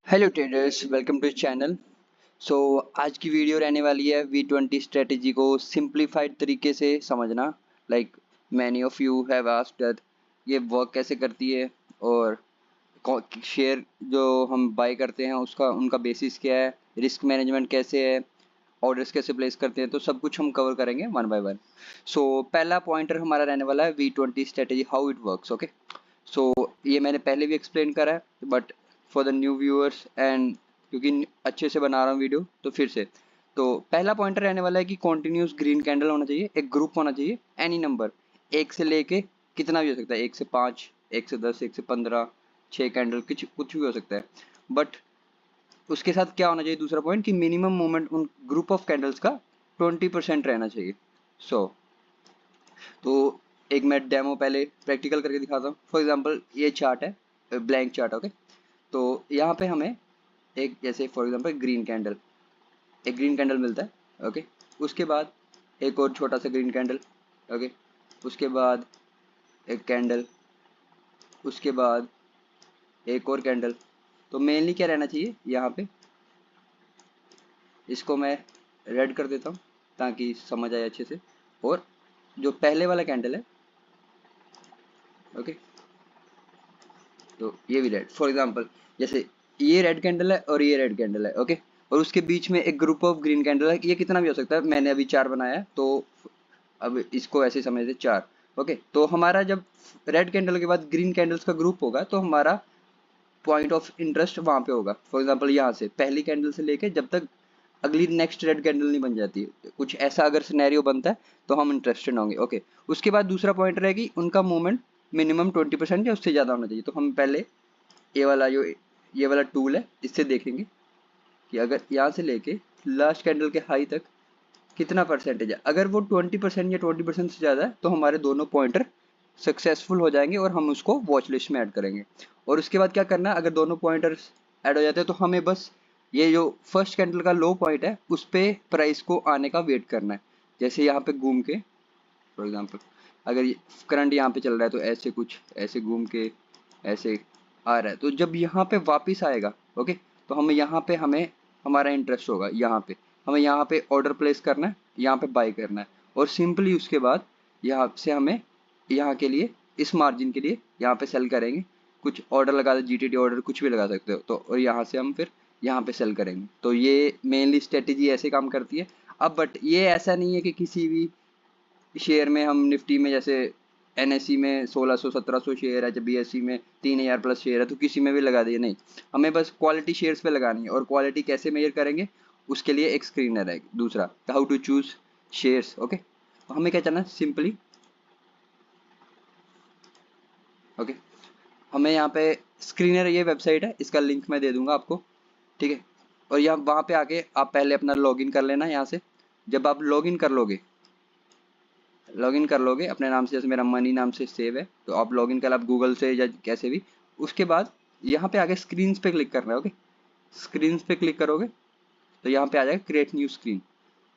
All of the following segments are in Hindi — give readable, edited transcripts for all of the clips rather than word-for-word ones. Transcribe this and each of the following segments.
Hello traders, welcome to channel. So आज की वीडियो रहने वाली है V20 स्ट्रेटेजी को सिंप्लीफाइड तरीके से समझना। Like many of you have asked that ये वर्क कैसे करती है और शेयर जो हम बाय करते हैं उसका उनका बेसिस क्या है, रिस्क मैनेजमेंट कैसे है, ऑर्डर्स कैसे प्लेस करते हैं, तो सब कुछ हम कवर करेंगे वन बाय वन। सो पहला पॉइंटर हमारा रहने वाला है V20 strategy, how it works. Okay, so ये मैंने पहले भी एक्सप्लेन करा है but for the new viewers and क्योंकि अच्छे से बना रहा हूँ वीडियो तो फिर से। तो पहला पॉइंटर रहने वाला है कि कॉन्टिन्यूस ग्रीन कैंडल होना चाहिए, एक ग्रुप होना चाहिए, एनी नंबर, एक से लेके कितना भी हो सकता है, 1 से 5, 1 से 10, 1 से 15, 6 कैंडल, कुछ भी हो सकता है। बट उसके साथ क्या होना चाहिए, दूसरा पॉइंट, कि मिनिमम मूवमेंट उन ग्रुप ऑफ कैंडल्स का 20% रहना चाहिए। सो तो एक मैं डेमो पहले प्रैक्टिकल करके दिखाता हूँ। फॉर एग्जांपल ये चार्ट है, ब्लैंक चार्ट। ओके, तो यहाँ पे हमें एक, जैसे फॉर एग्जांपल ग्रीन कैंडल, एक ग्रीन कैंडल मिलता है। ओके, उसके बाद एक और छोटा सा ग्रीन कैंडल। ओके, उसके बाद एक कैंडल, उसके बाद एक और कैंडल। तो मेनली क्या रहना चाहिए यहाँ पे, इसको मैं रेड कर देता हूँ ताकि समझ आए अच्छे से। और जो पहले वाला कैंडल है, ओके, तो ये भी रेड। फॉर एग्जांपल जैसे ये रेड कैंडल है और ये रेड कैंडल है। ओके, और उसके बीच में एक ग्रुप ऑफ ग्रीन कैंडल है, ये कितना भी हो सकता है, मैंने अभी 4 बनाया है तो अब इसको ऐसे समझते 4। ओके, तो हमारा जब रेड कैंडल के बाद ग्रीन कैंडल्स का ग्रुप होगा तो हमारा पॉइंट ऑफ इंटरेस्ट वहां पे होगा। फॉर एग्जांपल यहाँ से पहली कैंडल से लेके जब तक अगली नेक्स्ट रेड कैंडल नहीं बन जाती है, कुछ ऐसा अगर सिनेरियो बनता है तो हम इंटरेस्टेड होंगे। ओके, उसके बाद दूसरा पॉइंट रहेगी उनका मूवमेंट मिनिमम 20% या उससे ज़्यादा होना चाहिए। तो हम पहले ये वाला टूल है, इससे देखेंगे कि अगर यहाँ से लेके लास्ट कैंडल के हाई तक कितना परसेंटेज है। अगर वो 20% या 20% से ज़्यादा है तो हमारे दोनों पॉइंटर सक्सेसफुल हो जाएंगे और हम उसको वॉच लिस्ट में ऐड करेंगे। और उसके बाद क्या करना है, अगर दोनों पॉइंटर्स ऐड हो जाते हैं तो हमें बस ये जो फर्स्ट कैंडल का लो पॉइंट है उस पर प्राइस को आने का वेट करना है। जैसे यहाँ पे घूम के, फॉर एग्जाम्पल अगर करंट यहाँ पे चल रहा है तो ऐसे कुछ ऐसे घूम के ऐसे आ रहा है, तो जब यहाँ पे वापस आएगा, ओके, तो हमें यहाँ पे हमें हमारा इंटरेस्ट होगा, यहाँ पे हमें यहाँ पे ऑर्डर प्लेस करना है, यहाँ पे बाय करना है। और सिंपली उसके बाद यहाँ से हमें यहाँ के लिए, इस मार्जिन के लिए यहाँ पे सेल करेंगे। कुछ ऑर्डर लगा दो, जीटीडी ऑर्डर कुछ भी लगा सकते हो, तो और यहाँ से हम फिर यहाँ पे सेल करेंगे। तो ये मेनली स्ट्रेटेजी ऐसे काम करती है। अब बट ये ऐसा नहीं है कि किसी भी शेयर में हम निफ्टी में जैसे एनएससी में 1600 1700 शेयर है, जब बीएससी में 3000 प्लस शेयर है तो किसी में भी लगा दिए, नहीं। हमें बस क्वालिटी शेयर्स पे लगानी है। और क्वालिटी कैसे मेजर करेंगे, उसके लिए एक स्क्रीनर है दूसरा, how to choose shares. Okay, तो हमें क्या करना है, सिंपली ओके, हमें यहाँ पे स्क्रीनर, ये वेबसाइट है, इसका लिंक मैं दे दूंगा आपको, ठीक है। और यहाँ वहाँ पे आके आप पहले अपना लॉगिन कर लेना यहाँ से। जब आप लॉगिन कर लोगे अपने नाम से, जैसे मेरा मनी नाम से सेव है, तो आप लॉगिन कर, आप गूगल से या कैसे भी। उसके बाद यहाँ पे आगे स्क्रीन पे क्लिक करना है। ओके, स्क्रीन पे क्लिक करोगे तो यहाँ पे आ जाएगा create new screen.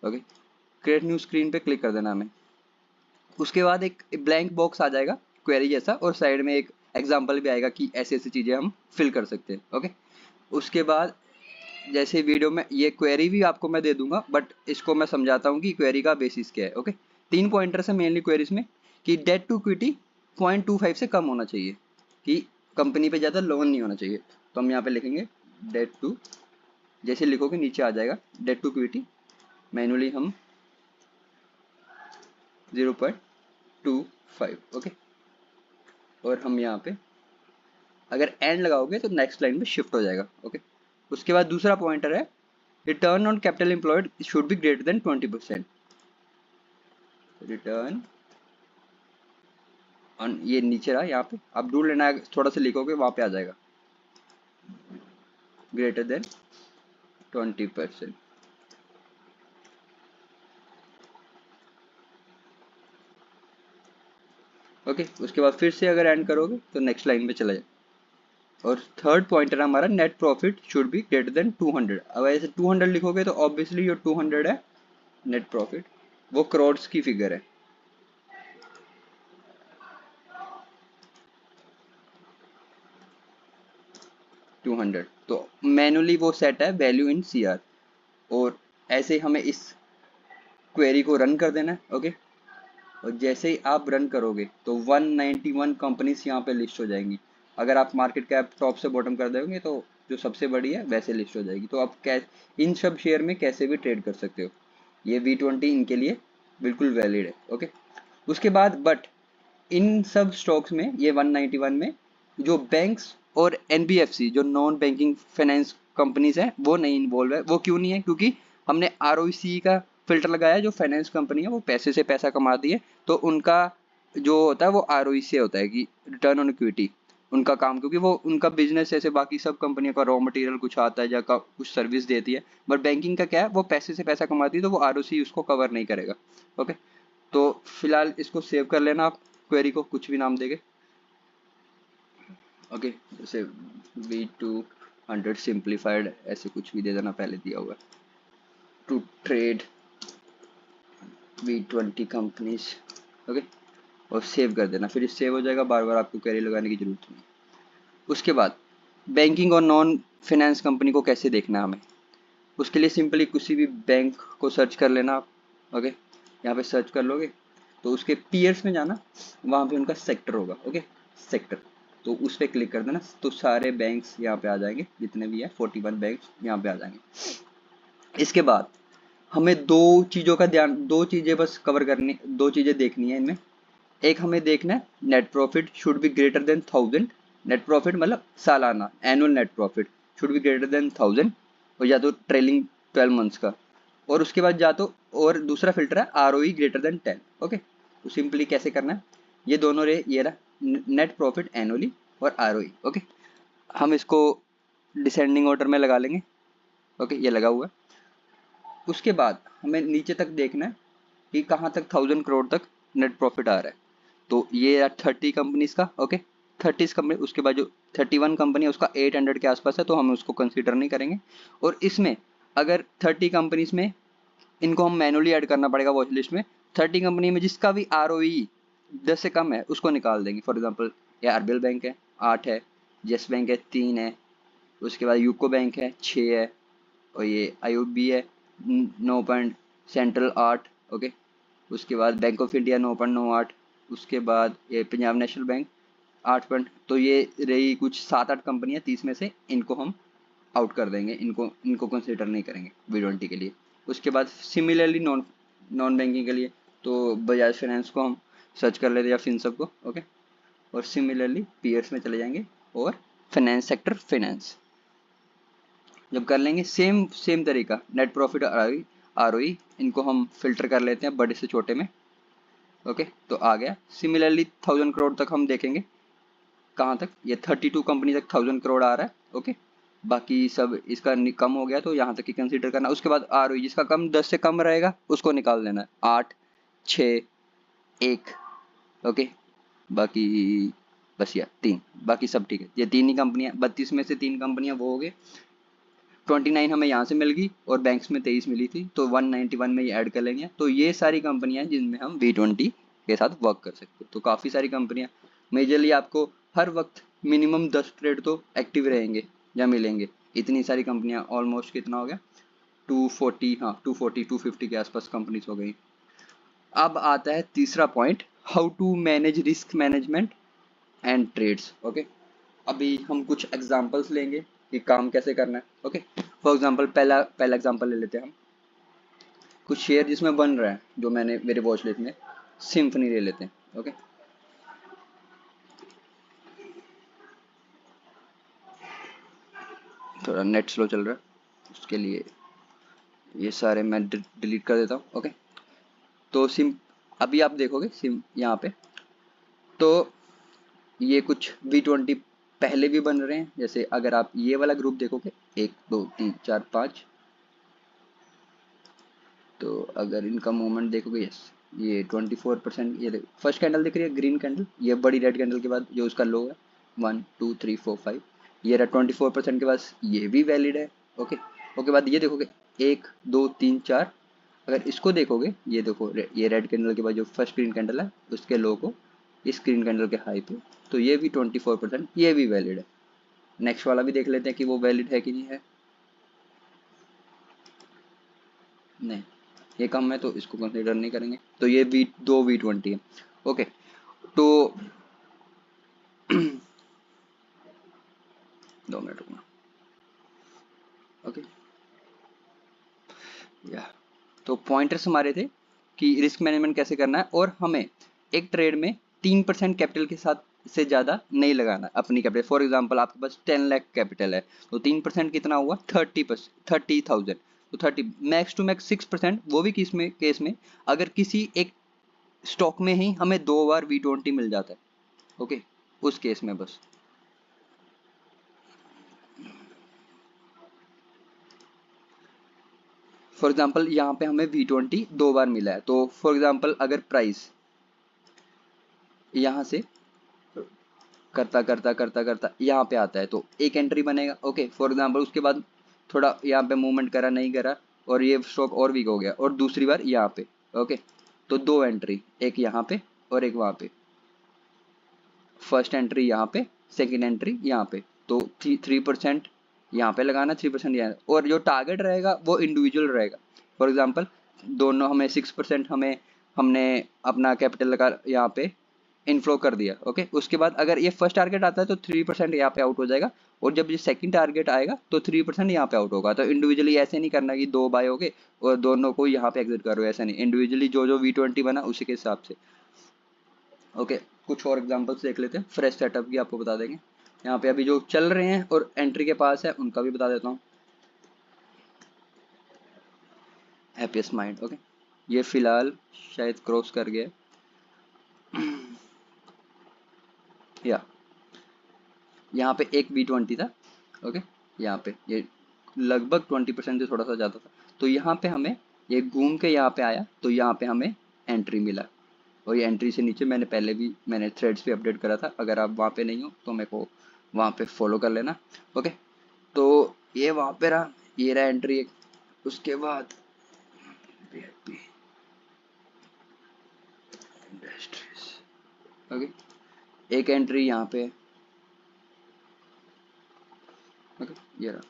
Okay, create new screen पे क्लिक कर देना हमें। उसके बाद एक ब्लैंक बॉक्स आ जाएगा क्वेरी जैसा, और साइड में एक एग्जाम्पल भी आएगा कि ऐसी ऐसी चीज़ें हम फिल कर सकते हैं। ओके, उसके बाद जैसे वीडियो में ये क्वेरी भी आपको मैं दे दूंगा, बट इसको मैं समझाता हूँ कि क्वेरी का बेसिस क्या है। ओके, 3 पॉइंटर्स है मेनली क्वेरीज में, कि डेट टू इक्विटी 0.25 से कम होना चाहिए, कि कंपनी पे ज़्यादा लोन नहीं होना चाहिए। तो हम यहाँ पे लिखेंगे डेट टू, जैसे लिखोगे नीचे आ जाएगा डेट टू इक्विटी, मैनुअली हम 0.25। ओके, और हम यहाँ पे अगर एंड लगाओगे तो नेक्स्ट लाइन में शिफ्ट हो जाएगा। ओके, उसके बाद दूसरा पॉइंटर है return on capital employed should be greater than 20%। Return on, ये नीचे रहा, यहाँ पे आप ढूंढ लेना, थोड़ा सा लिखोगे वहां पे आ जाएगा ग्रेटर देन 20%। ओके, उसके बाद फिर से अगर एंड करोगे तो नेक्स्ट लाइन पे चला जाए। और थर्ड पॉइंटर हमारा net profit should be greater than 200। अब ऐसे 200 लिखोगे तो ऑब्वियसली जो 200 है नेट प्रॉफिट, वो करोड्स की फिगर है। 200, तो मैनुअली वो सेट है वैल्यू इन CR, और ऐसे हमें इस क्वेरी को रन कर देना है। ओके, और जैसे ही आप रन करोगे तो 191 कंपनीज यहाँ पे लिस्ट हो जाएंगी। अगर आप मार्केट कैप टॉप से बॉटम कर दोगे तो जो सबसे बड़ी है वैसे लिस्ट हो जाएगी। तो आप इन सब शेयर में कैसे भी ट्रेड कर सकते हो। ये V20 इनके लिए बिल्कुल वैलिड है। ओके, उसके बाद बट इन सब स्टॉक्स में, ये 191 में, जो बैंक्स और NBFC जो नॉन बैंकिंग फाइनेंस कंपनीज हैं वो नहीं इन्वॉल्व है। वो क्यों नहीं है? क्योंकि हमने ROC का फिल्टर लगाया। जो फाइनेंस कंपनी है वो पैसे से पैसा कमाती है, तो उनका जो होता है वो ROE से होता है कि रिटर्न ऑन इक्विटी उनका काम, क्योंकि वो उनका बिजनेस जैसे बाकी सब कंपनियों का रॉ मटेरियल कुछ आता है या कुछ सर्विस देती है, बट बैंकिंग का क्या है, वो पैसे से पैसा कमाती है, तो वो ROC उसको कवर नहीं करेगा। ओके, तो फिलहाल इसको सेव कर लेना आप, क्वेरी को कुछ भी नाम देंगे। ओके, जैसे V200 सिंप्लीफाइड ऐसे कुछ भी दे देना, पहले दिया हुआ to trade V20 companies. Okay, और सेव कर देना, फिर सेव हो जाएगा, बार बार आपको क्वेरी लगाने की जरूरत नहीं। उसके बाद बैंकिंग और नॉन फाइनेंस कंपनी को कैसे देखना है हमें, उसके लिए सिंपली किसी भी बैंक को सर्च कर लेना आप। ओके, यहाँ पे सर्च कर लोगे तो उसके पीयर्स में जाना, वहाँ पे उनका सेक्टर होगा। ओके, सेक्टर, तो उस पर क्लिक कर देना, तो सारे बैंक्स यहाँ पे आ जाएंगे, जितने भी है 41 बैंक्स यहाँ पे आ जाएंगे। इसके बाद हमें दो चीज़ें बस कवर करनी, दो चीज़ें देखनी है इनमें। एक हमें देखना है net profit should be greater than 1000। Net profit मतलब सालाना, annual net profit should be greater than 1000, और या तो ट्रेलिंग 12 मंथ्स का। और उसके बाद या तो, और दूसरा फिल्टर है ROE ग्रेटर देन 10। ओके, तो सिंपली कैसे करना है, ये दोनों रे ये रहा नेट प्रॉफिट एनुअली और ROE। ओके, हम इसको डिसेंडिंग ऑर्डर में लगा लेंगे। ओके, ये लगा हुआ है। उसके बाद हमें नीचे तक देखना है कि कहाँ तक 1000 करोड़ तक नेट प्रॉफिट आ रहा है। तो ये 30 कंपनीज का। ओके, 30 कंपनी, उसके बाद जो 31 कंपनी है उसका 800 के आसपास है, तो हम उसको कंसीडर नहीं करेंगे। और इसमें अगर 30 कंपनीज में इनको हम मैनुअली ऐड करना पड़ेगा वॉच लिस्ट में। 30 कंपनी में जिसका भी ROE 10 से कम है उसको निकाल देंगे। फॉर एग्जाम्पल ये RBL बैंक है 8 है, येस बैंक है 3 है, उसके बाद यूको बैंक है 6 है, और ये IOB है 9 पॉइंट, सेंट्रल 8। ओके, उसके बाद बैंक ऑफ इंडिया 9.98, उसके बाद ये पंजाब नेशनल बैंक 8 पॉइंट। तो ये रही कुछ 7-8 कंपनियां, 30 में से इनको हम आउट कर देंगे, इनको इनको कंसिडर नहीं करेंगे V20 के लिए। उसके बाद सिमिलरली नॉन नॉन बैंकिंग के लिए तो बजाज फाइनेंस को हम सर्च कर लेते हैं या फिनसब को। ओके, और सिमिलरली पीयर्स में चले जाएंगे और फाइनेंस सेक्टर फाइनेंस जब कर लेंगे, सेम सेम तरीका नेट प्रॉफिट और ROE इनको हम फिल्टर कर लेते हैं बड़े से छोटे में। ओके, तो आ गया। सिमिलरली 1000 करोड़ तक हम देखेंगे, कहाँ तक, ये 32 कंपनी तक 1000 करोड़ आ रहा है। ओके, बाकी सब इसका कम हो गया तो यहाँ तक ही कंसीडर करना। उसके बाद ROE जिसका कम 10 से कम रहेगा उसको निकाल देना है, 8, 6, 1। ओके, बाकी बस या 3, बाकी सब ठीक है। ये 3 ही कंपनियाँ, 32 में से 3 कंपनियाँ वो हो गए। 29 हमें यहाँ से मिल गई और बैंक्स में 23 मिली थी, तो 191 में ये ऐड कर लेंगे। तो ये सारी कंपनियां हैं जिनमें हम V20 के साथ वर्क कर सकते हैं। तो काफ़ी सारी कंपनियां, मेजरली आपको हर वक्त मिनिमम 10 ट्रेड तो एक्टिव रहेंगे या मिलेंगे। इतनी सारी कंपनियां, ऑलमोस्ट कितना हो गया, 240, हाँ 250 के आसपास कंपनीज हो गई। अब आता है तीसरा point, how to manage risk management and trades. Okay, अभी हम कुछ एग्जांपल्स लेंगे कि काम कैसे करना है। ओके, फॉर एग्जांपल पहला पहला एग्जांपल ले लेते हैं हम, कुछ शेयर जिसमें बन रहा है जो मैंने मेरे वॉच लिस्ट में, सिम्फनी ले लेते हैं। ओके, थोड़ा नेट स्लो चल रहा है, उसके लिए ये सारे मैं डिलीट कर देता हूँ। ओके, तो अभी आप देखोगे यहाँ पे, तो ये कुछ V20 पहले भी बन रहे हैं। जैसे अगर आप ये वाला ग्रुप देखोगे 1 2 3 4 5, तो अगर इनका मूवमेंट देखोगे, यस ये 24%, ये फर्स्ट कैंडल दिख रही है ग्रीन कैंडल, ये बड़ी रेड कैंडल के बाद जो उसका लो है 1 2 3 4 5, ये रहा 24% के बाद, ये भी वैलिड है। ओके, ओके, बाद ये देखोगे 1 2 3 4, अगर इसको देखोगे, ये देखो ये रेड कैंडल के बाद जो फर्स्ट ग्रीन कैंडल है उसके लो को इस ग्रीन कैंडल के हाई पे, तो ये भी 24%, ये भी वैलिड है। नेक्स्ट वाला भी देख लेते हैं कि वो वैलिड है कि नहीं है। नहीं, ये कम है तो इसको कंसीडर नहीं करेंगे। तो ये दो V20 है। ओके, तो 2 मिनट रुकना। ओके, या तो पॉइंटर्स हमारे थे कि रिस्क मैनेजमेंट कैसे करना है, और हमें एक ट्रेड में 3% कैपिटल के साथ से ज़्यादा नहीं लगाना अपनी कैपिटल। फॉर एग्जांपल आपके पास 10 लाख कैपिटल है, तो 3% कितना हुआ 30,000। तो 30 मैक्स टू मैक्स 6%, वो भी किस में केस में अगर किसी एक स्टॉक में ही हमें 2 बार V20 मिल जाता है। ओके, उस केस में बस। फॉर एग्जाम्पल यहाँ पे हमें V20 2 बार मिला है, तो फॉर एग्जाम्पल अगर प्राइस यहाँ से करता करता करता करता यहाँ पे आता है तो एक एंट्री बनेगा। ओके, फॉर एग्जांपल उसके बाद थोड़ा यहाँ पे मूवमेंट करा, नहीं करा, और ये स्टॉक और वीक हो गया, और दूसरी बार यहाँ पे। ओके, तो 2 एंट्री, एक यहाँ पे और एक वहाँ पे। फर्स्ट एंट्री यहाँ पे, सेकेंड एंट्री यहाँ पे। तो 3% यहाँ पे लगाना, 3% यहाँ, और जो टारगेट रहेगा वो इंडिविजुअल रहेगा। फॉर एग्जाम्पल दोनों हमें 6% हमने अपना कैपिटल लगा यहाँ पे इनफ्लो कर दिया। ओके, उसके बाद अगर ये फर्स्ट टारगेट आता है तो 3% यहाँ पे आउट हो जाएगा, और जब ये सेकंड टारगेट आएगा तो 3% यहाँ पे आउट होगा। तो इंडिविजुअली ऐसे नहीं करना कि 2 बाय हो गए और दोनों को यहाँ पे एग्जिट करो, ऐसा नहीं। इंडिविजुअली जो जो V20 बना उसी के हिसाब से। ओके, कुछ और एग्जांपल्स देख लेते हैं, फ्रेश सेटअप की आपको बता देंगे। यहाँ पे अभी जो चल रहे हैं और एंट्री के पास है उनका भी बता देता हूँ। हैप्पीएस्ट माइंड, ओके, ये फिलहाल शायद क्रॉस कर गया। या यहाँ पे एक V20 था। ओके, यहाँ पे ये लगभग 20% से थोड़ा सा ज़्यादा था, तो यहाँ पे हमें ये घूम के यहाँ पे आया, तो यहाँ पे हमें एंट्री मिला। और ये एंट्री से नीचे मैंने थ्रेड्स पे अपडेट करा था, अगर आप वहाँ पे नहीं हो तो मेरे को वहाँ पे फॉलो कर लेना। ओके, तो ये वहाँ पे रहा, ये रहा एंट्री एक। उसके बाद इंडस्ट्रीज, ओके, एक एंट्री यहाँ पे। ओके, ये रहा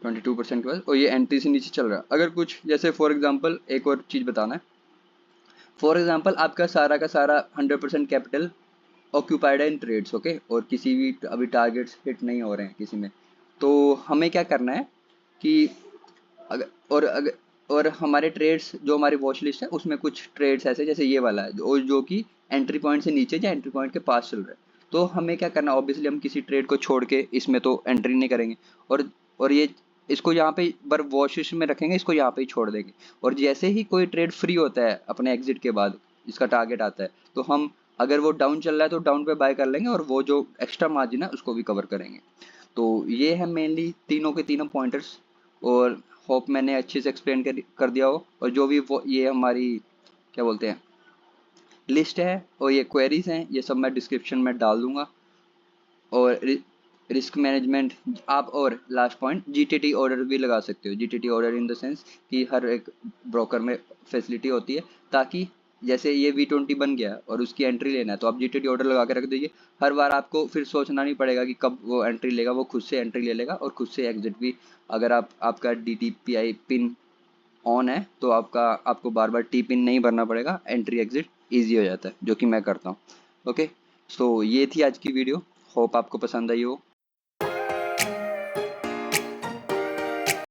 22% के बाद, और ये एंट्री से नीचे चल रहा है। अगर कुछ जैसे फॉर एग्जांपल एक और चीज़ बताना है, फॉर एग्जांपल आपका सारा का सारा 100% कैपिटल ऑक्यूपाइड है इन ट्रेड्स। ओके, और किसी भी अभी टारगेट्स हिट नहीं हो रहे हैं किसी में, तो हमें क्या करना है कि अगर और हमारे ट्रेड्स जो हमारी वॉच लिस्ट है उसमें कुछ ट्रेड्स ऐसे जैसे ये वाला है जो कि एंट्री पॉइंट से नीचे या एंट्री पॉइंट के पास चल रहा है, तो हमें क्या करना, ऑब्वियसली हम किसी ट्रेड को छोड़ के इसमें तो एंट्री नहीं करेंगे, और ये इसको यहाँ पे बर वॉच लिस्ट में रखेंगे, इसको यहाँ पे ही छोड़ देंगे। और जैसे ही कोई ट्रेड फ्री होता है अपने एग्जिट के बाद, इसका टारगेट आता है, तो हम अगर वो डाउन चल रहा है तो डाउन पे बाय कर लेंगे, और वो जो एक्स्ट्रा मार्जिन है उसको भी कवर करेंगे। तो ये है मेनली तीनों के तीनों पॉइंटर्स, और होप मैंने अच्छे से एक्सप्लेन कर दिया हो। और जो भी वो ये हमारी क्या बोलते हैं लिस्ट है और ये क्वेरीज हैं, ये सब मैं डिस्क्रिप्शन में डाल दूंगा। और रिस्क मैनेजमेंट आप, और लास्ट पॉइंट, जीटीटी ऑर्डर भी लगा सकते हो। GTT order in the sense कि हर एक ब्रोकर में फैसिलिटी होती है, ताकि जैसे ये V20 बन गया और उसकी एंट्री लेना है तो आप जीटीटी ऑर्डर लगा के रख दीजिए। हर बार आपको फिर सोचना नहीं पड़ेगा कि कब वो एंट्री लेगा, वो खुद से एंट्री ले लेगा और खुद से एग्जिट भी। अगर आपका DTPI पिन ऑन है तो आपको बार बार टी पिन नहीं भरना पड़ेगा, एंट्री एग्जिट ईजी हो जाता है, जो कि मैं करता हूँ। ओके, सो ये थी आज की वीडियो, होप आपको पसंद आई हो।